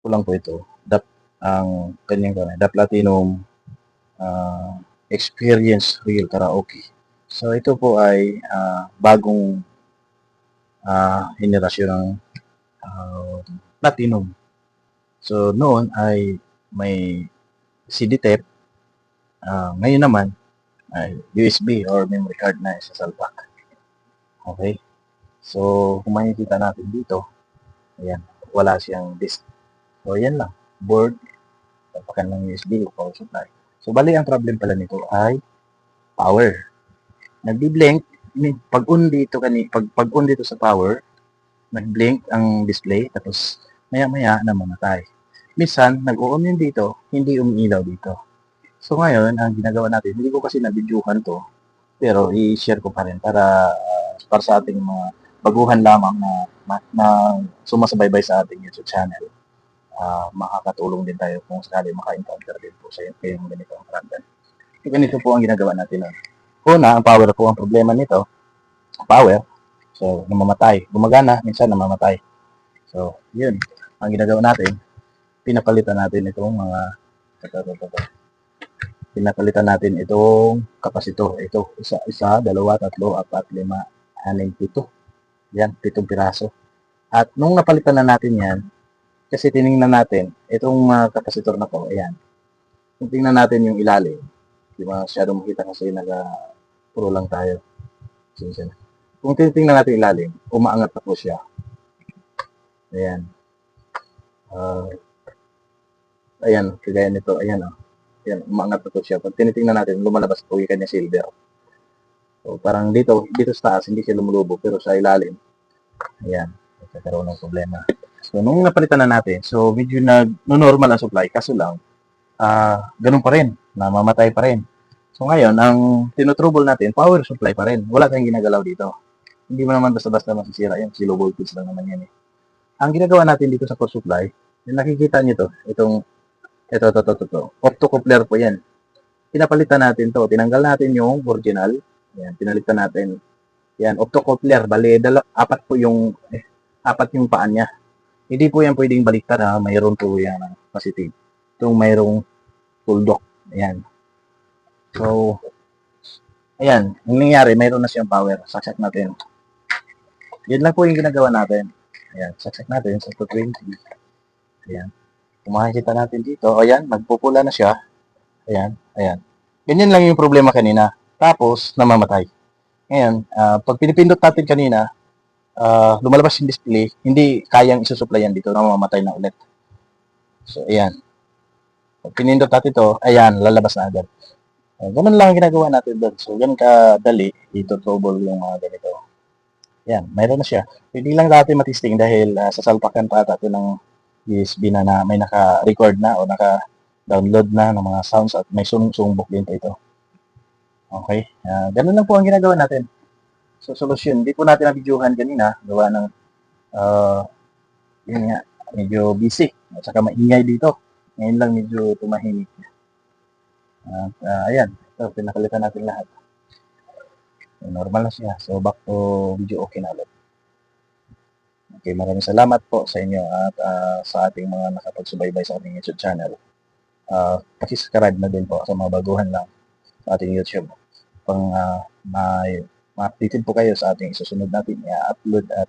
kulang po ito. Ang kanyang The Platinum Experience Real Karaoke. So ito po ay bagong henerasyon ng Platinum. So noon ay may CD tape, ngayon naman ay USB or memory card na isasalpak. Okay? So kung makikita natin dito, ayan, wala siyang disk. So yan lang, board, tapakan ng USB o power supply. So bali ang problem pala nito ay power. Nagbi-blink pag on dito sa power, nag-blink ang display tapos maya-maya namamatay. Minsan nag-o-on yun dito, hindi umiilaw dito. So ngayon, ang ginagawa natin, hindi ko kasi na-videohan to, pero i-share ko pa rin para sa ating mga baguhan lamang na sumasabay-bay sa ating YouTube channel. Makakatulong din tayo kung sakali maka-encounter din po sa kayong ganito ang problem. So, ganito po ang ginagawa natin. Una, ang power po ang problema nito. Power. So, namamatay. Gumagana, minsan namamatay. So, yun. Ang ginagawa natin, pinapalitan natin itong mga pinapalitan natin itong kapasitor. Ito, isa, dalawa, tatlo, apat, lima, anim, pito. Yan, 7 piraso. At nung napalitan na natin yan, kasi tiningnan natin, itong kapasitor na to, ayan. Kung tingnan natin yung ilalim, di ba masyadong makita kasi puro lang tayo. Kung titingnan natin ilalim, umaangat na po siya. Ayan. Ayan, kagaya nito, ayan o. Ayan, umaangat na po siya. Pag tinitingnan natin, lumalabas po yung kanya silver. So, parang dito sa taas, hindi siya lumulubog, pero sa ilalim, ayan, nagkakaroon ng problema. So, nung napalitan na natin, so medyo normal ang supply, kaso lang, ganun pa rin, namamatay pa rin. So ngayon, ang tinutrouble natin, power supply pa rin. Wala tayong ginagalaw dito. Hindi mo naman basta-basta masisira yan, low voltage lang naman yan eh. Ang ginagawa natin dito sa power supply, yung nakikita nyo to, ito, optocoupler po yan. Pinapalitan natin to, tinanggal natin yung original, yan, pinalitan natin. Yan, optocoupler, bali, apat yung paan niya. Hindi po yan pwedeng baliktad ha, mayroon po yan positive. Itong mayroong tuldok, ayan. So, ayan, ang nangyayari, mayroon na siyang power. Saksak natin. Yan lang po yung ginagawa natin. Ayan, saksak natin sa 220. Ayan. Kung makikita natin dito, ayan, magpupula na siya. Ayan, ayan. Ganyan lang yung problema kanina. Tapos, namamatay. Ngayon, pag pinipindot natin kanina, lumalabas yung display, hindi kayang isusupplyan dito, namamatay na ulit. So, ayan. Pag pinindot natin ito, ayan, lalabas na agad. Ganun lang ang ginagawa natin doon. So, ganun kadali, dito trouble yung mga ganito. Yan, mayroon na siya. Hindi lang natin matisting dahil sasalpakan pa ata ito ng USB na may naka-record na o naka-download na ng mga sounds at may sumbok din pa ito. Okay? Ganun lang po ang ginagawa natin. So, solusyon. Hindi po natin na-videohan kanina. Gawa ng, yun nga, medyo busy. At saka maingay dito. Ngayon lang medyo tumahimik. At ayan, ito, pinakalitan natin lahat. Normal na siya. So, back to video okay na ulit. Okay, maraming salamat po sa inyo at sa ating mga nakapagsubaybay sa ating YouTube channel. Pakisubscribe na din po sa mga baguhan lang sa ating YouTube. Pang ma-updated po kayo sa ating isusunod natin i-upload at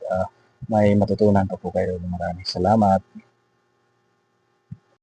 may matutunan pa po kayo. Maraming salamat.